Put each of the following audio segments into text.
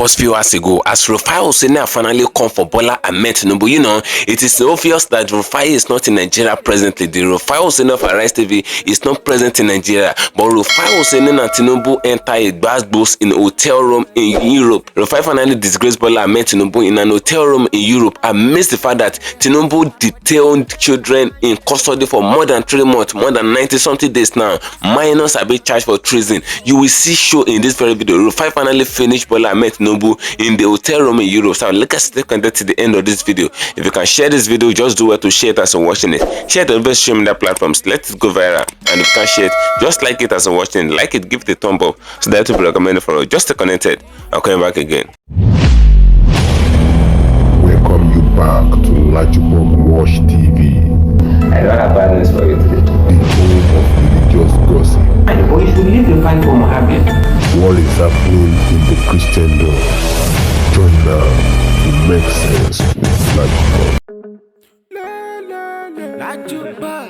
burst few hours ago as Rufai finally come for Bola Ahmed Tinubu. You know, it is obvious that Rufai is not in Nigeria presently. The Rufai of Arise TV is not present in Nigeria, but Rufai and Tinubu enter a bus in a hotel room in Europe. Rufai finally disgraced Bola Ahmed Tinubu in an hotel room in Europe amidst the fact that Tinubu detained children in custody for more than 3 months, more than 90-something days now. Minors are being charged for treason. You will see show in this very video. Rufai finally finished Bola Ahmed Tinubu in the hotel room in Europe. So let us stay connected to the end of this video. If you can share this video, just do well to share it as you're watching it. Share it on various social media platforms. Let it go viral. And if you can share it, just like it as you're watching it. Like it, give it a thumb up so that it will be recommended for us. Just stay connected. I'm coming back again. Welcome you back to LAJUPOG TV. I don't have bad news for you today. The home of religious gossip. But you should leave the fight for Mohammed. What is happening in the Christendom? Join now to make sense with LAJUPOG.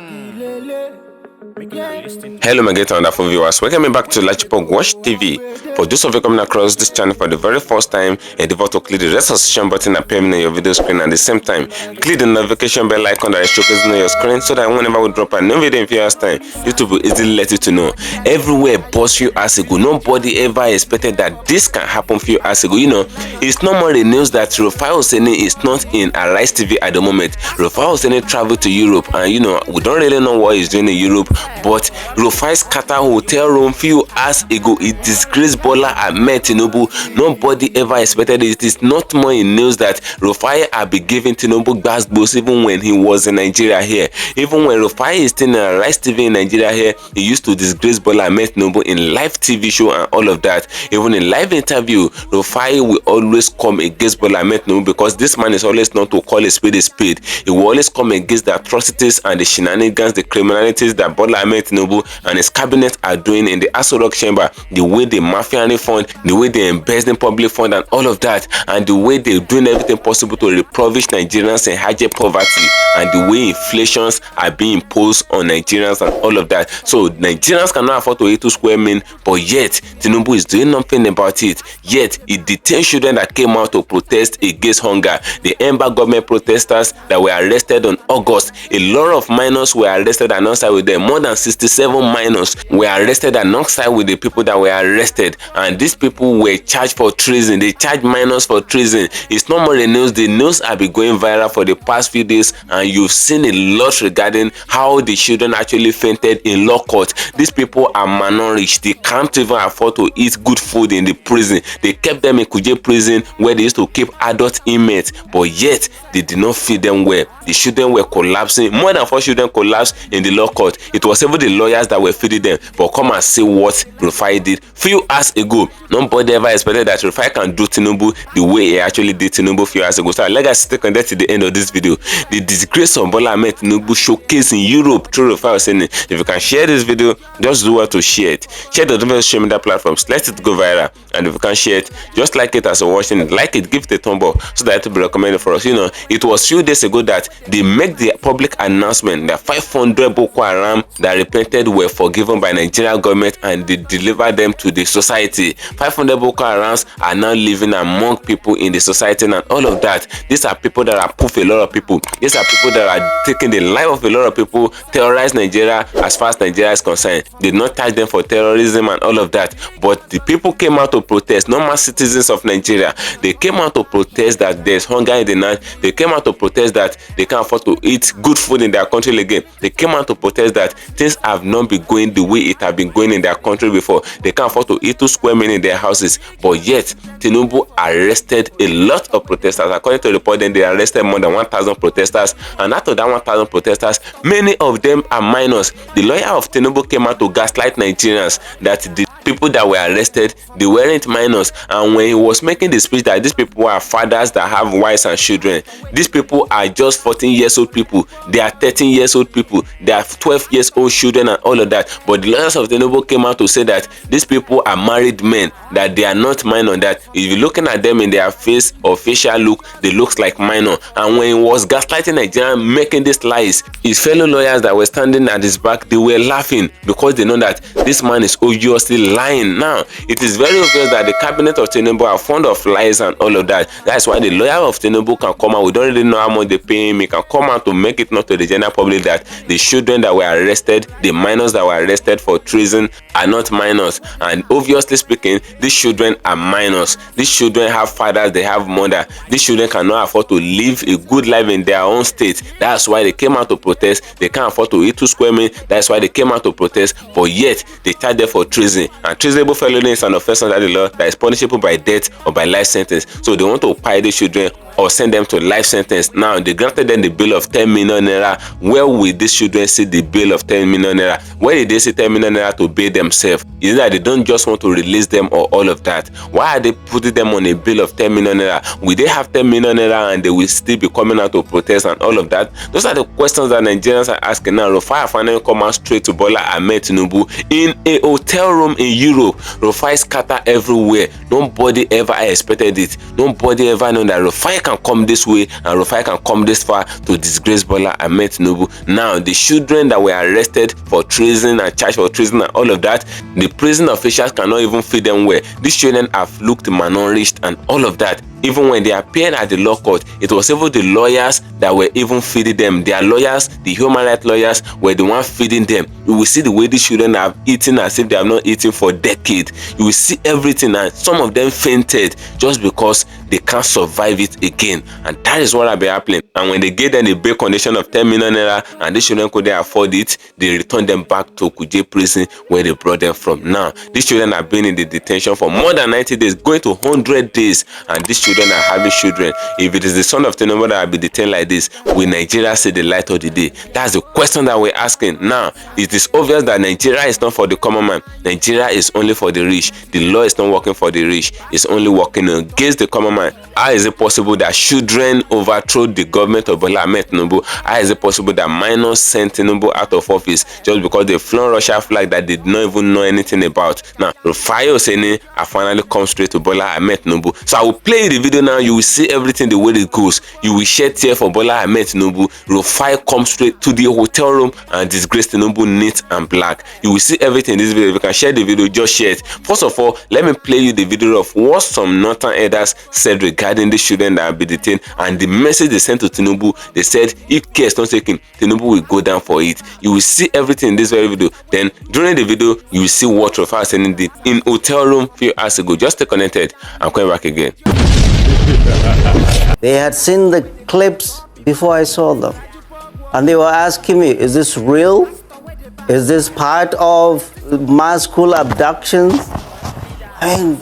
Hello my great and wonderful viewers, welcome back to LAJUPOG TV. For those of you coming across this channel for the very first time, endeavor to click the red subscription button appearing on your video screen, and at the same time click the notification bell icon that is showcasing on your screen so that whenever we drop a new video in few hours time, YouTube will easily let you to know. Everywhere burst few hours ago. Nobody ever expected that this can happen few hours ago. You know, it's no more the news that Rufai is not in Arise TV at the moment. Rufai traveled to Europe, and you know, we don't really know what he's doing in Europe, but Rufai's Qatar hotel room few hours ago, it disgraced Bola Ahmed Tinubu. Nobody ever expected it. It is not more in news that Rufai had been giving Tinubu gas even when he was in Nigeria here. Even when Rufai is still in Arise TV in Nigeria here, he used to disgrace Bola Ahmed Tinubu in live TV show and all of that. Even in live interview, Rufai will always come against Bola Ahmed Tinubu because this man is always not to call a spade a spade. He will always come against the atrocities and the shenanigans, the criminalities that Bola Ahmed Tinubu and his cabinet are doing in the Aso Rock chamber, the way they mafia fund, the way they invest in public fund and all of that, and the way they're doing everything possible to impoverish Nigerians and hardship poverty, and the way inflations are being imposed on Nigerians and all of that. So Nigerians cannot afford to eat 2 square meal, but yet Tinubu is doing nothing about it. Yet he detained children that came out to protest against hunger. The Ember government protesters that were arrested on August, a lot of minors were arrested alongside with them. More than 67 minors were arrested alongside with the people that were arrested, and these people were charged for treason. They charged minors for treason. It's not more the news. The news have been going viral for the past few days, and you've seen a lot regarding how the children actually fainted in law court. These people are malnourished. They can't even afford to eat good food in the prison. They kept them in Kuje prison where they used to keep adult inmates, but yet they did not feed them well. The children were collapsing. More than 4 children collapsed in the law court. It was even the lawyers that were feeding them. But come and see what Rufai did few hours ago. Nobody ever expected that Rufai can do Tinubu the way he actually did Tinubu few hours ago. So let us stay connected to the end of this video. The disgrace of Bola Ahmed Tinubu showcased in Europe through Rufai saying, if you can share this video, just do well to share it. Share the different social media platforms. Let it go viral. And if you can share it, just like it as you're watching it. Like it, give it a thumb up so that it will be recommended for us. You know, it was few days ago that they make the public announcement that 500 Boko Haram that repented were forgiven by Nigerian government, and they delivered them to the society. 500 Boko Harams are now living among people in the society and all of that. These are people that are proof a lot of people. These are people that are taking the life of a lot of people, terrorize Nigeria as far as Nigeria is concerned. They did not charge them for terrorism and all of that. But the people came out to protest, normal citizens of Nigeria. They came out to protest that there's hunger in the land. They came out to protest that they can't afford to eat good food in their country again. They came out to protest that things have not been going the way it had been going in their country before. They can't afford to eat 2 square meal in their houses. But yet Tinubu arrested a lot of protesters. According to the report, then they arrested more than 1,000 protesters, and out of that 1,000 protesters, many of them are minors. The lawyer of Tinubu came out to gaslight Nigerians that the people that were arrested, they weren't minors, and when he was making the speech that these people are fathers that have wives and children, these people are just 14 years old people, they are 13 years old people, they are 12 years old children and all of that. But the lawyers of Tinubu came out to say that these people are married men, that they are not minor, that if you're looking at them in their face or facial look, they look like minor. And when he was gaslighting Nigeria, making these lies, his fellow lawyers that were standing at his back, they were laughing because they know that this man is obviously lying. Now, it is very obvious that the cabinet of Tinubu are fond of lies and all of that. That's why the lawyer of Tinubu can come out. We don't really know how much they pay him. He can come out to make it known to the general public that the children that were arrested, the minors that were arrested for treason, are not minors. And obviously speaking, these children are minors. These children have fathers, they have mother. These children cannot afford to live a good life in their own state. That's why they came out to protest. They can't afford to eat 2 square meals. That's why they came out to protest. But yet they charge them for treason. And treasonable felony is an offense under the law that is punishable by death or by life sentence. So they want to pay the children or send them to life sentence. Now they granted them the bail of 10 million naira. Where will these children see the bail of 10 million naira? Where did they see 10 million naira to bail themselves? Is it that they don't just want to release them or all of that? Why are they putting them on a bail of 10 million naira? Will they have 10 million naira and they will still be coming out to protest and all of that? Those are the questions that Nigerians are asking now. Rufai finally come out straight to Bola Ahmed Tinubu in a hotel room in Europe. Rufai scatter everywhere. Nobody ever expected it. Nobody ever known that Rufai can come this way and Rufai can come this far to disgrace Bola Ahmed Tinubu. Now, the children that were arrested for treason and charged for treason and all of that, the prison officials cannot even feed them well. These children have looked malnourished and all of that. Even when they appeared at the law court, it was even the lawyers that were even feeding them. Their lawyers, the human rights lawyers, were the ones feeding them. You will see the way these children have eaten as if they have not eaten for decades. You will see everything, and some of them fainted just because they can't survive it again. And that is what will be happening. And when they gave them the bail condition of 10 million naira and these children couldn't afford it, they returned them back to Kuje prison where they brought them from. Now, these children have been in the detention for more than 90 days, going to 100 days, and these children are having children. If it is the son of Tinubu that will be detained like this, will Nigeria see the light of the day? That's the question that we're asking. Now, it is obvious that Nigeria is not for the common man. Nigeria is only for the rich. The law is not working for the rich. It's only working against the common man. How is it possible that children overthrow the government of Bola Ahmed Tinubu? How is it possible that minors sent Tinubu out of office just because they flown Russia flag that they did not even know anything about? Now, Rufai Oseni have finally come straight to Bola Ahmed Tinubu. So I will play the video now. You will see everything the way it goes. You will shed tears for Bola Ahmed Tinubu. Rufai come straight to the hotel room and disgrace Tinubu neat and black. You will see everything in this video. If you can share the video, just share it. First of all, let me play you the video of what some northern elders said regarding the children that have been detained and the message they sent to Tinubu. They said if care is not taken, Tinubu will go down for it. You will see everything in this very video. Then during the video, you will see what Rufai Oseni did in hotel room a few hours ago. Just stay connected. I'm coming back again. They had seen the clips before I saw them. And they were asking me, is this real? Is this part of mass school abductions? I mean,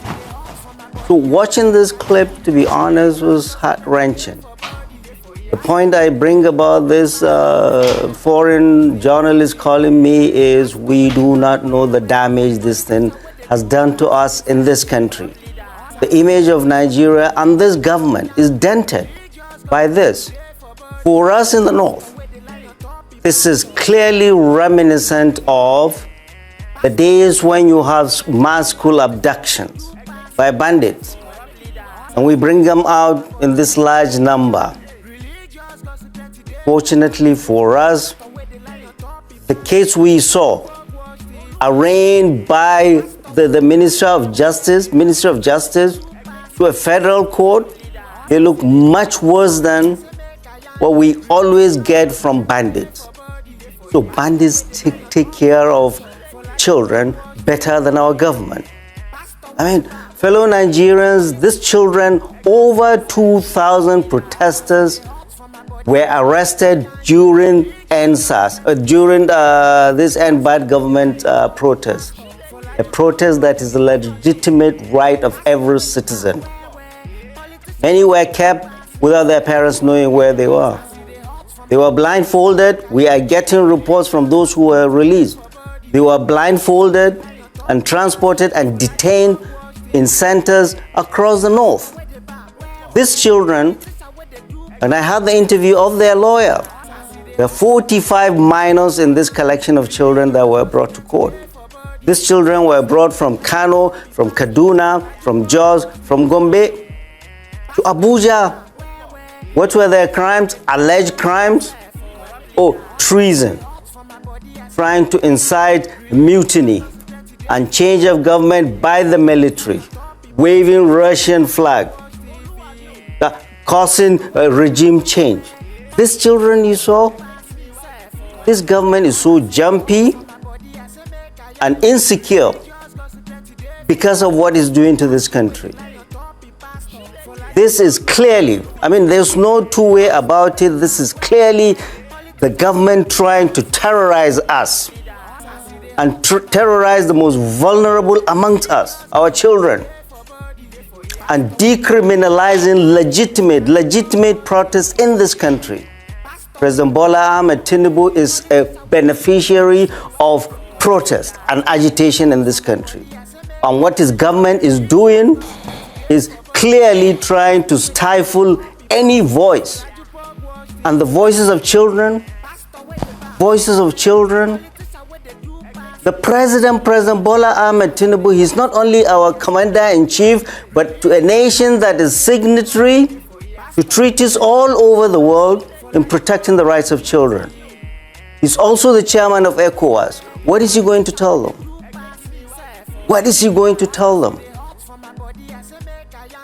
so watching this clip, to be honest, was heart-wrenching. The point I bring about this foreign journalist calling me is we do not know the damage this thing has done to us in this country. The image of Nigeria and this government is dented by this. For us in the north, this is clearly reminiscent of the days when you have mass school abductions by bandits, and we bring them out in this large number. Fortunately for us, the case we saw arraigned by the Ministry of Justice to a federal court, they look much worse than what we always get from bandits. So bandits take care of children better than our government. I mean, fellow Nigerians, these children, over 2,000 protesters were arrested during EndSARS, during this End Bad Government protest. A protest that is a legitimate right of every citizen. Many were kept without their parents knowing where they were. They were blindfolded. We are getting reports from those who were released. They were blindfolded and transported and detained in centers across the north. These children, and I had the interview of their lawyer, there are 45 minors in this collection of children that were brought to court. These children were brought from Kano, from Kaduna, from Jos, from Gombe to Abuja. What were their crimes? Alleged crimes? Oh, treason. Trying to incite mutiny. and change of government by the military, waving Russian flag, causing a regime change. These children you saw, this government is so jumpy and insecure because of what it's doing to this country. This is clearly, I mean, there's no two-way about it. This is clearly the government trying to terrorize us and terrorize the most vulnerable amongst us, our children, and decriminalizing legitimate protests in this country. President Bola Ahmed Tinubu is a beneficiary of protest and agitation in this country. And what his government is doing is clearly trying to stifle any voice. And the voices of children, the President Bola Ahmed Tinubu, he's not only our commander-in-chief, but to a nation that is signatory to treaties all over the world in protecting the rights of children. He's also the chairman of ECOWAS. What is he going to tell them? What is he going to tell them?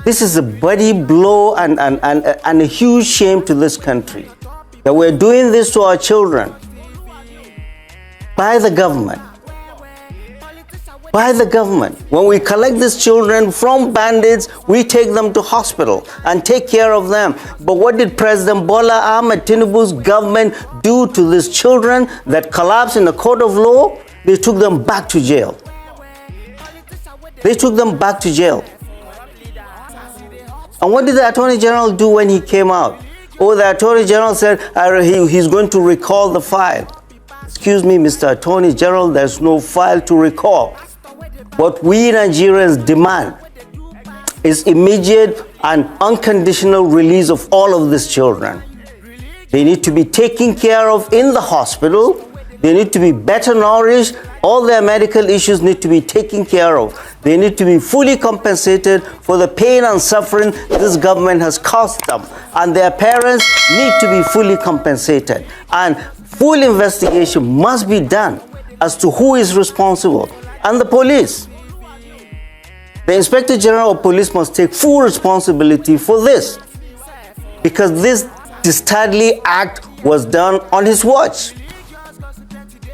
This is a bloody blow and a huge shame to this country, that we're doing this to our children by the government. By the government. When we collect these children from bandits, we take them to hospital and take care of them. But what did President Bola Ahmed Tinubu's government do to these children that collapsed in a court of law? They took them back to jail. They took them back to jail. And what did the Attorney General do when he came out? Oh, the Attorney General said he's going to recall the file. Excuse me, Mr. Attorney General, there's no file to recall. What we Nigerians demand is immediate and unconditional release of all of these children. They need to be taken care of in the hospital. They need to be better nourished. All their medical issues need to be taken care of. They need to be fully compensated for the pain and suffering this government has caused them. And their parents need to be fully compensated. And full investigation must be done as to who is responsible. And the police. The Inspector General of Police must take full responsibility for this, because this dastardly act was done on his watch.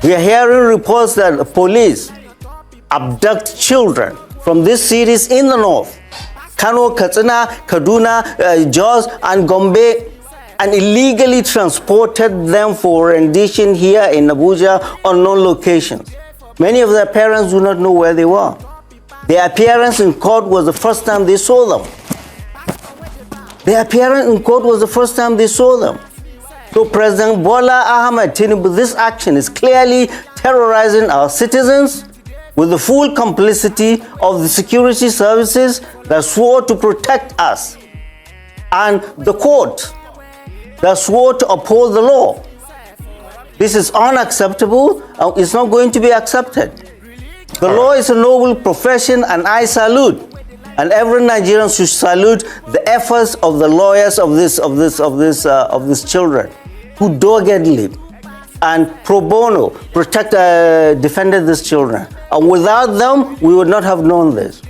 We are hearing reports that the police abduct children from these cities in the north, Kano, Katsina, Kaduna, Jos, and Gombe, and illegally transported them for rendition here in Abuja on known locations. Many of their parents do not know where they were. Their appearance in court was the first time they saw them. Their appearance in court was the first time they saw them. So President Bola Ahmed Tinubu, this action is clearly terrorizing our citizens with the full complicity of the security services that swore to protect us, and the court that swore to uphold the law. This is unacceptable, and it's not going to be accepted. The law is a noble profession, and I salute, and every Nigerian should salute the efforts of the lawyers of these children, who doggedly and pro bono defended these children. And without them, we would not have known this.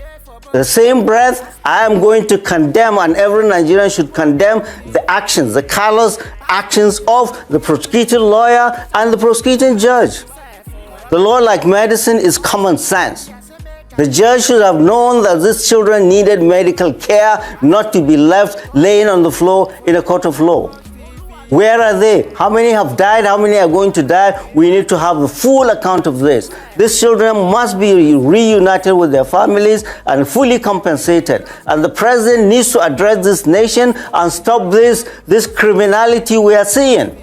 The same breath, I am going to condemn, and every Nigerian should condemn the actions, the callous actions of the prosecuting lawyer and the prosecuting judge. The law, like medicine, is common sense. The judge should have known that these children needed medical care, not to be left laying on the floor in a court of law. Where are they? How many have died? How many are going to die? We need to have the full account of this. These children must be reunited with their families and fully compensated. And the president needs to address this nation and stop this criminality we are seeing.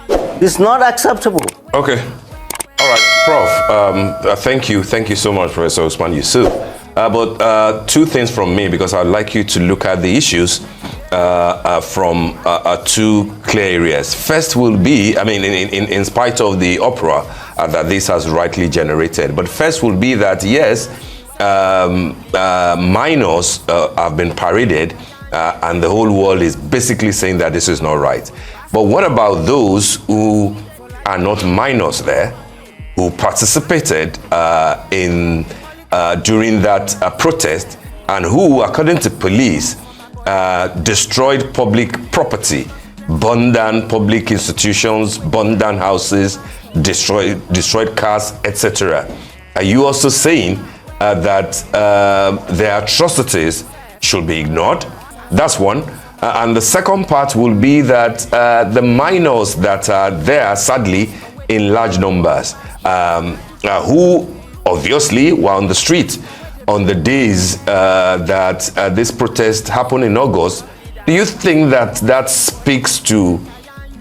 It's not acceptable. Okay. All right, Prof. Thank you so much, Professor Usman Yusuf. But two things from me, because I'd like you to look at the issues from two clear areas. First will be, I mean, in spite of the uproar that this has rightly generated, but first will be that, yes, minors have been paraded, and the whole world is basically saying that this is not right. But what about those who are not minors there, who participated in during that protest, and who, according to police, destroyed public property, burned down public institutions, burned down houses, destroyed cars, etc. Are you also saying that their atrocities should be ignored? That's one. And the second part will be that the minors that are there, sadly, in large numbers, who obviously were on the street on the days that this protest happened in August, do you think that that speaks to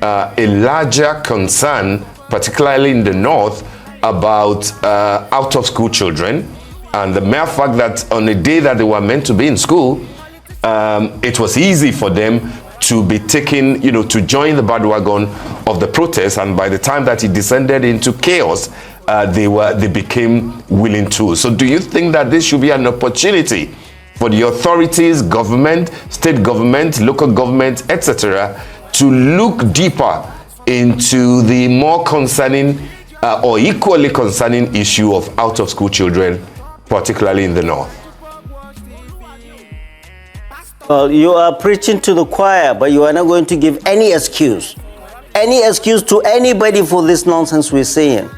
a larger concern, particularly in the north, about out-of-school children, and the mere fact that on the day that they were meant to be in school, it was easy for them to be taken, to join the bandwagon of the protest, and by the time that it descended into chaos, they became willing to. So do you think that this should be an opportunity for the authorities, government, state government, local government, etc., to look deeper into the more concerning or equally concerning issue of out-of-school children, particularly in the north? Well, you are preaching to the choir, but you are not going to give any excuse to anybody for this nonsense we're saying.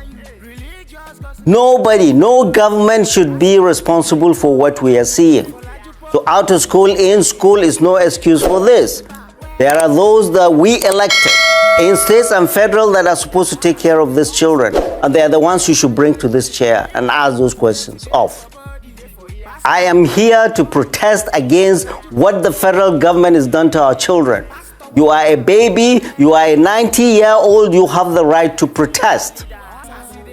Nobody, no government should be responsible for what we are seeing. So out of school, in school is no excuse for this. There are those that we elected in states and federal that are supposed to take care of these children, and they are the ones you should bring to this chair and ask those questions of. I am here to protest against what the federal government has done to our children. You are a baby, you are a 90-year-old, you have the right to protest.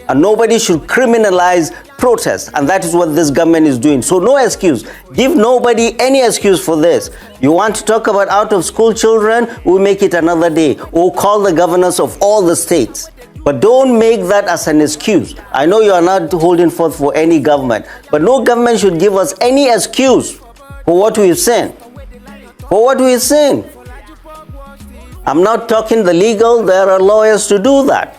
And nobody should criminalize protest, and that is what this government is doing. So no excuse. Give nobody any excuse for this. You want to talk about out-of-school children, we'll make it another day. We'll call the governors of all the states. But don't make that as an excuse. I know you are not holding forth for any government, but no government should give us any excuse for what we've seen. For what we've seen. I'm not talking the legal, there are lawyers to do that.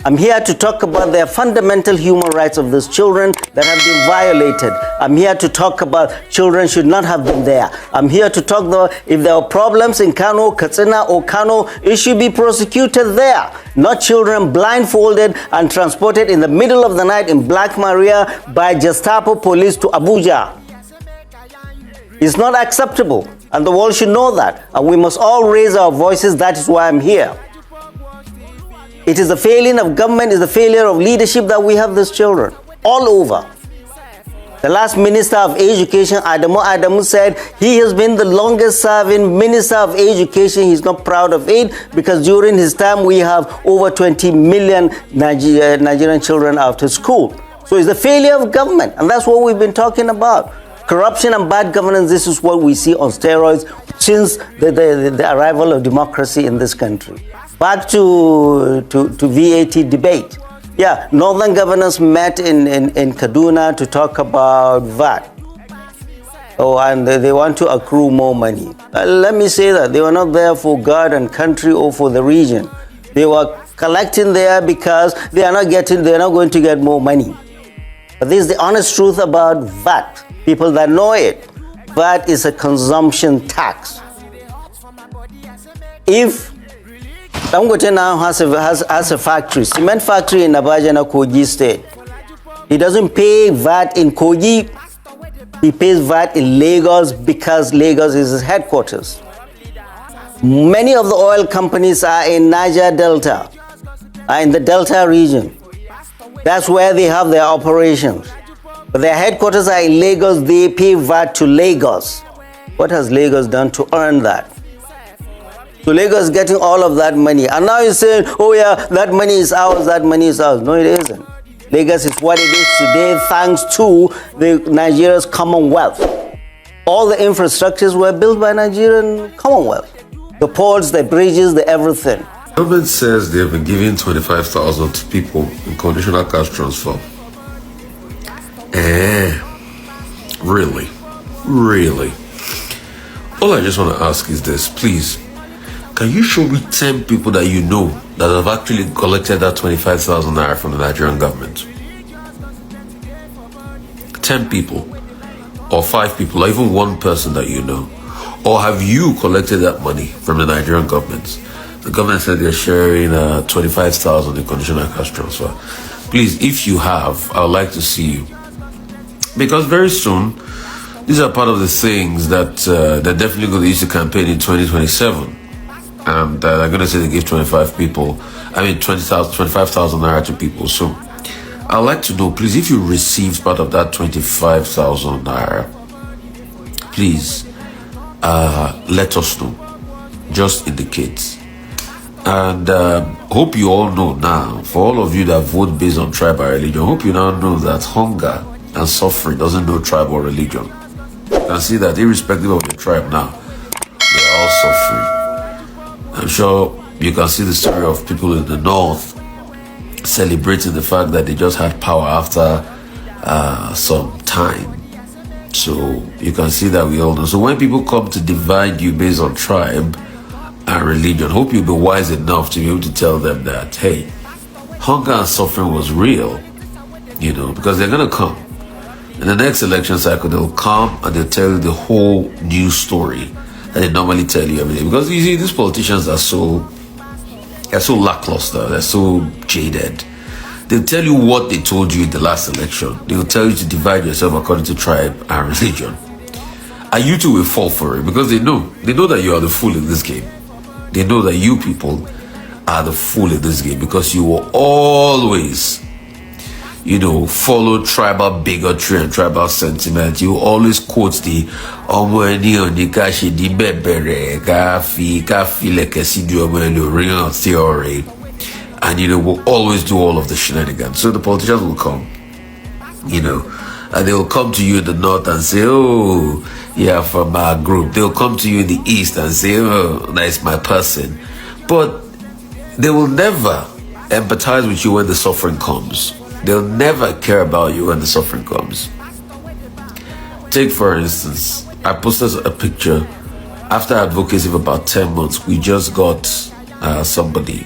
I'm here to talk about the fundamental human rights of these children that have been violated. I'm here to talk about children should not have been there. I'm here to talk about if there are problems in Kano, Katsina, or Kano, it should be prosecuted there. Not children blindfolded and transported in the middle of the night in Black Maria by Gestapo police to Abuja. It's not acceptable, and the world should know that. And we must all raise our voices. That is why I'm here. It is the failing of government, is the failure of leadership that we have these children all over. The last Minister of Education, Adamu said he has been the longest serving Minister of Education. He's not proud of it because during his time we have over 20 million Nigerian children out of school. So it's the failure of government, and that's what we've been talking about. Corruption and bad governance, this is what we see on steroids since the arrival of democracy in this country. Back to VAT debate. Yeah, northern governors met in Kaduna to talk about VAT. Oh, and they want to accrue more money. Let me say that they were not there for God and country or for the region. They were collecting there because they're not going to get more money. But this is the honest truth about VAT. People that know it, VAT is a consumption tax. If Dangote now has a factory, cement factory in Abajana, Kogi State. He doesn't pay VAT in Kogi, he pays VAT in Lagos because Lagos is his headquarters. Many of the oil companies are in Niger Delta, are in the Delta region. That's where they have their operations. But their headquarters are in Lagos, they pay VAT to Lagos. What has Lagos done to earn that? So Lagos is getting all of that money. And now you're saying, oh yeah, that money is ours, that money is ours. No, it isn't. Lagos is what it is today thanks to Nigeria's Commonwealth. All the infrastructures were built by Nigerian Commonwealth. The ports, the bridges, the everything. The government says they have been giving 25,000 to people in conditional cash transfer. Really? Really? All I just want to ask is this, please. Can you show me 10 people that you know that have actually collected that 25,000 naira from the Nigerian government? 10 people or 5 people or even one person that you know? Or have you collected that money from the Nigerian government? The government said they're sharing 25,000 in conditional cash transfer. Please, if you have, I would like to see you. Because very soon, these are part of the things that they're definitely going to use to campaign in 2027. And they're going to say they give 25,000 naira to people. So I'd like to know, please, if you received part of that 25,000 naira, please let us know. Just indicate. And hope you all know now, for all of you that vote based on tribe or religion, hope you now know that hunger and suffering doesn't know tribe or religion. You can see that irrespective of your tribe now, they're all suffering. I'm sure you can see the story of people in the north celebrating the fact that they just had power after some time. So you can see that we all know. So when people come to divide you based on tribe and religion, hope you'll be wise enough to be able to tell them that, hey, hunger and suffering was real, because they're going to come. In the next election cycle, they'll come and they'll tell you the whole new story that they normally tell you every day. Because you see, these politicians are so lackluster, they're so jaded. They'll tell you what they told you in the last election. They'll tell you to divide yourself according to tribe and religion. And you too will fall for it because they know that you are the fool in this game. They know that you people are the fool in this game because you will always, follow tribal bigotry and tribal sentiment. You always quote the theory. And we'll always do all of the shenanigans. So the politicians will come, and they'll come to you in the north and say, oh, yeah, from our group. They'll come to you in the east and say, oh, that's my person. But they will never empathize with you when the suffering comes. They'll never care about you when the suffering comes. Take, for instance, I posted a picture. After advocacy for about 10 months, we just got somebody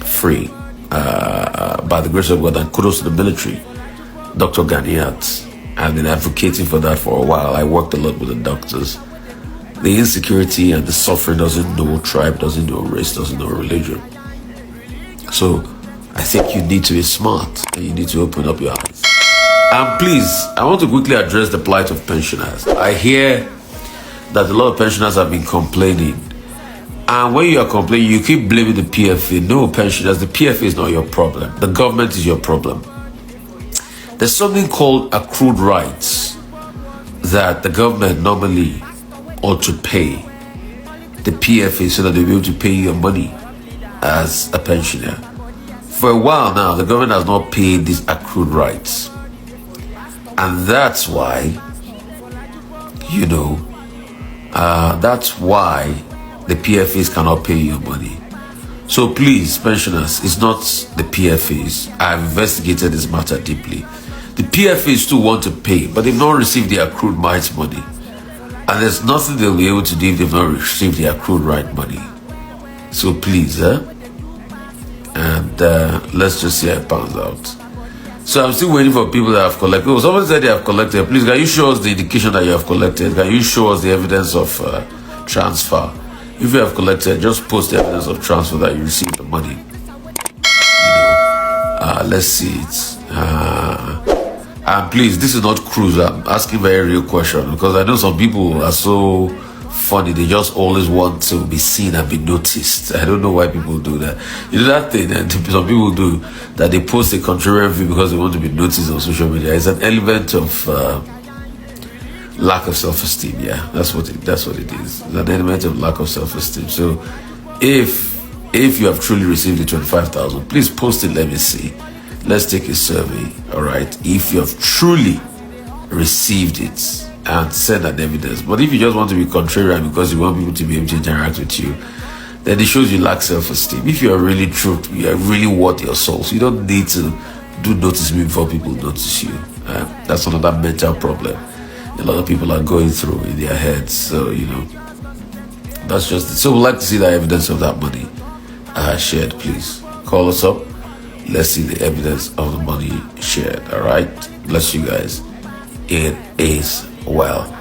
free by the grace of God, and kudos to the military. Dr. Ganiat. I've been advocating for that for a while. I worked a lot with the doctors. The insecurity and the suffering doesn't know tribe, doesn't know race, doesn't know religion. So I think you need to be smart and you need to open up your eyes. And please, I want to quickly address the plight of pensioners. I hear that a lot of pensioners have been complaining. And when you are complaining, you keep blaming the PFA. No, pensioners, the PFA is not your problem. The government is your problem. There's something called accrued rights that the government normally ought to pay the PFA so that they'll be able to pay you your money as a pensioner. For a while now, the government has not paid these accrued rights. And that's why, that's why the PFAs cannot pay your money. So please, pensioners, it's not the PFAs. I've investigated this matter deeply. The PFAs too want to pay, but they've not received the accrued rights money. And there's nothing they'll be able to do if they've not received the accrued right money. So please, and let's just see how it pans out. So I'm still waiting for people that have collected. Oh, somebody said they have collected. Please, can you show us the indication that you have collected? Can you show us the evidence of transfer? If you have collected, just post the evidence of transfer that you received the money. Let's see it. And please, this is not cruise. I'm asking a very real question because I know some people are so funny. They just always want to be seen and be noticed. I don't know why people do that. That thing that some people do, that they post a contrarian view because they want to be noticed on social media. It's an element of lack of self-esteem. Yeah, that's what it is. It's an element of lack of self-esteem. So if you have truly received the 25,000, please post it. Let me see. Let's take a survey. All right, if you have truly received it, and send that evidence. But if you just want to be contrarian because you want people to be able to interact with you, then it shows you lack self-esteem. If you are really true, you are really worth your soul. So you don't need to do notice me before people notice you. That's another mental problem a lot of people are going through in their heads. So that's just it. So we'd like to see the evidence of that money shared. Please call us up. Let's see the evidence of the money shared. All right, bless you guys. it is well.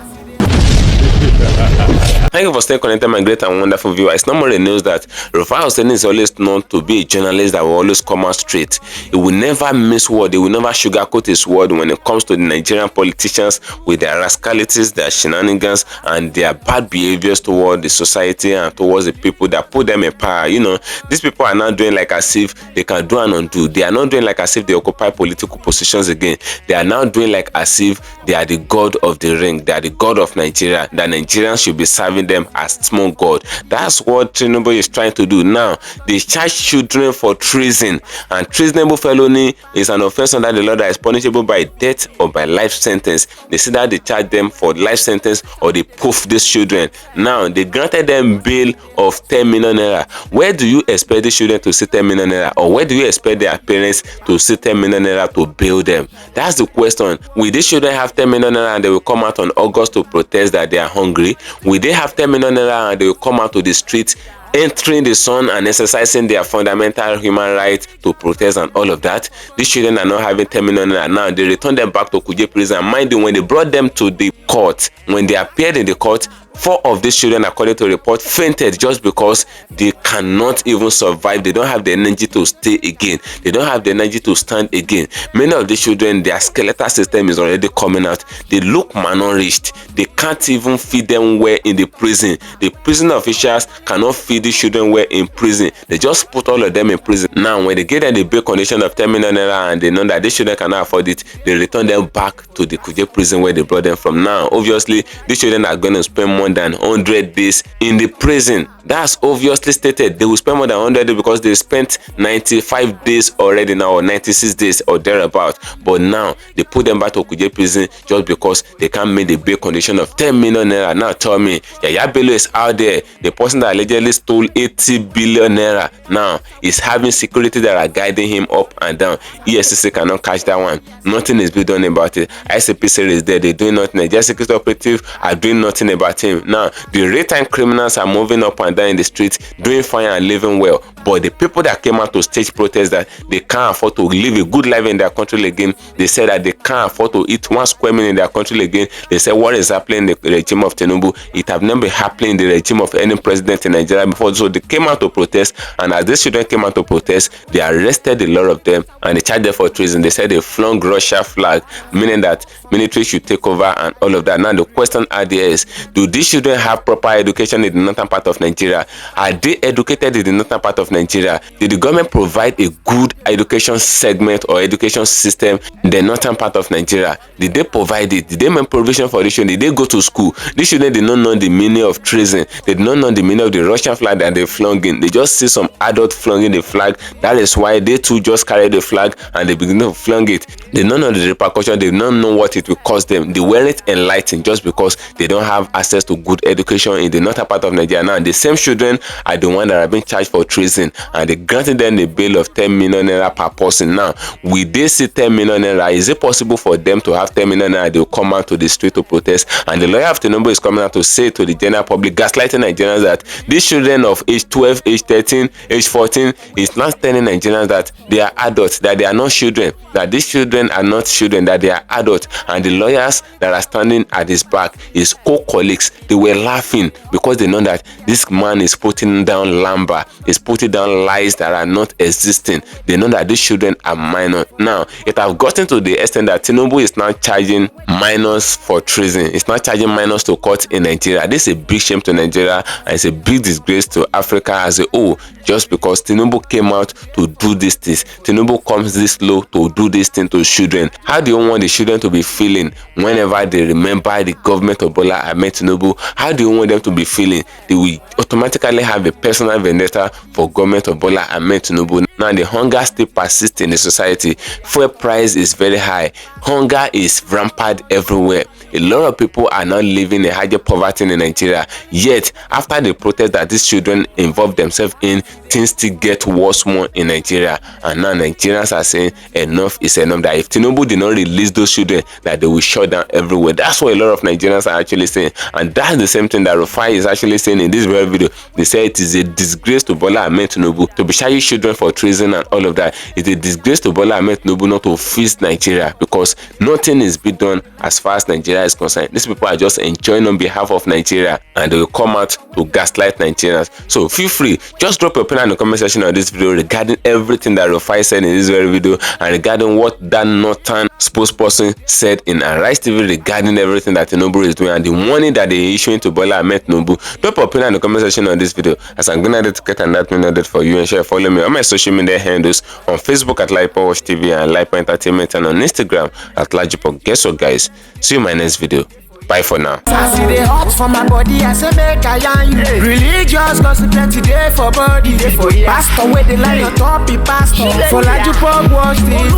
Thank you for staying connected, my great and wonderful viewer. It's not more the news that Rufai is always known to be a journalist that will always come out straight. He will never miss word. He will never sugarcoat his word when it comes to the Nigerian politicians with their rascalities, their shenanigans, and their bad behaviors toward the society and towards the people that put them in power. You know, these people are not doing like as if they can do and undo. They are not doing like as if they occupy political positions again. They are now doing like as if they are the god of the ring. They are the god of Nigeria. That Nigerians should be serving them as small god. That's what Tinubu is trying to do now. They charge children for treason, and treasonable felony is an offense under the law that is punishable by death or by life sentence. They see that they charge them for life sentence or they poof these children. Now they granted them bail of 10 million naira. Where do you expect these children to see 10 million naira, or where do you expect their parents to see 10 million naira to bail them? That's the question. Will these children have 10 million naira and they will come out on August to protest that they are hungry? Will they have 10 million naira and they will come out to the streets, entering the sun and exercising their fundamental human right to protest and all of that? These children are not having 10 million naira now. They return them back to Kuje prison. Mind you, when they brought them to the court, when they appeared in the court, 4 of these children, according to the report, fainted just because they cannot even survive. They don't have the energy to stay again. They don't have the energy to stand again. Many of these children, their skeletal system is already coming out. They look malnourished. They can't even feed them well in the prison. The prison officials cannot feed these children well in prison. They just put all of them in prison. Now, when they get them the bail condition of 10 million naira and they know that these children cannot afford it, they return them back to the Kuje prison where they brought them from. Now, obviously, these children are going to spend more than 100 days in the prison. That's obviously stated. They will spend more than 100 days because they spent 95 days already now, or 96 days or thereabout. But now they put them back to Kuje prison just because they can't meet the bail condition of 10 million naira. Now tell me, Yaya Bello is out there. The person that allegedly stole 80 billion naira now is having security that are guiding him up and down. EFCC cannot catch that one. Nothing is being done about it. ICPC is there. They're doing nothing. The security operatives are doing nothing about him. Now the real-time criminals are moving up and down in the streets, doing fine and living well. But the people that came out to stage protest that they can't afford to live a good life in their country again, they said that they can't afford to eat 1 square meal in their country again. They said what is happening in the regime of Tinubu, it have never been happening in the regime of any president in Nigeria before. So they came out to protest, and as these children came out to protest, they arrested a lot of them and they charged them for treason. They said they flung Russia flag, meaning that military should take over and all of that. Now the question out there is, do these children have proper education in the northern part of Nigeria? Are they educated in the northern part of Nigeria? Did the government provide a good education segment or education system in the northern part of Nigeria? Did they provide it? Did they make provision for this children? Did they go to school? These children did not know the meaning of treason. They did not know the meaning of the Russian flag that they flung in. They just see some adult flunging the flag. That is why they too just carry the flag and they begin to flung it. They don't know the repercussion. They don't know what it will cost them. They weren't enlightened just because they don't have access to good education in the northern part of Nigeria. Now the same children are the ones that are being charged for treason, and they granted them a bail of 10 million naira per person. Now, will they see 10 million naira? Is it possible for them to have 10 million naira? They will come out to the street to protest, and the lawyer of Tinubu is coming out to say to the general public, gaslighting Nigerians, that these children of age 12, age 13, age 14 is not telling Nigerians that they are adults, that they are not children, that these children are not children, that they are adults. And the lawyers that are standing at his back, his co-colleagues, they were laughing because they know that this man is putting down lumber, is putting down lies that are not existing. They know that these children are minor. Now, it has gotten to the extent that Tinubu is now charging minors for treason. It's not charging minors to court in Nigeria. This is a big shame to Nigeria, and it's a big disgrace to Africa as a whole, just because Tinubu came out to do these things. Tinubu comes this low to do this thing to children. How do you want the children to be feeling whenever they remember the government of Bola Ahmed Tinubu? How do you want them to be feeling? They will automatically have a personal vendetta for government of Bola Ahmed Tinubu. Now the hunger still persists in the society. Fuel price is very high. Hunger is rampant everywhere. A lot of people are now living in higher poverty in Nigeria. Yet, after the protest that these children involved themselves in, things still get worse more in Nigeria. And now Nigerians are saying enough is enough, that if Tinubu did not release those children, that they will shut down everywhere. That's what a lot of Nigerians are actually saying. And that's the same thing that Rufai is actually saying in this very video. They say it is a disgrace to Bola Ahmed Tinubu to be charging children for treason and all of that. It's a disgrace to Bola Ahmed Tinubu not to fix Nigeria, because nothing is being done as far as Nigeria is concerned. These people are just enjoying on behalf of Nigeria, and they will come out to gaslight Nigerians. So feel free, just drop your opinion in the comment section of this video regarding everything that Rufai said in this very video, and regarding what that northern spokesperson said in Arise TV regarding everything that Tinubu is doing and the warning that they are issuing to Bola Ahmed Tinubu. Drop your opinion in the comment section of this video, as I'm gonna dedicate and that minute for you, and share. Follow me on my social media handles on Facebook at LAJUPOG TV and LAJUPOG Entertainment, and on Instagram at LAJUPOG. Guess what, guys? See you in my next video. Bye for now. I see the hot for my body, I say make I yarn you. Religious gossip plenty day for body. Pastor with the line on top, be pastor. For LAJUPOG Watch TV.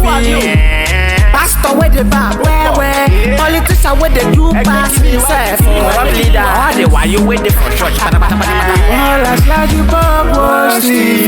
Pastor with the back, where politician with the do pass himself. All the while you waiting for church. All as LAJUPOG Watch TV.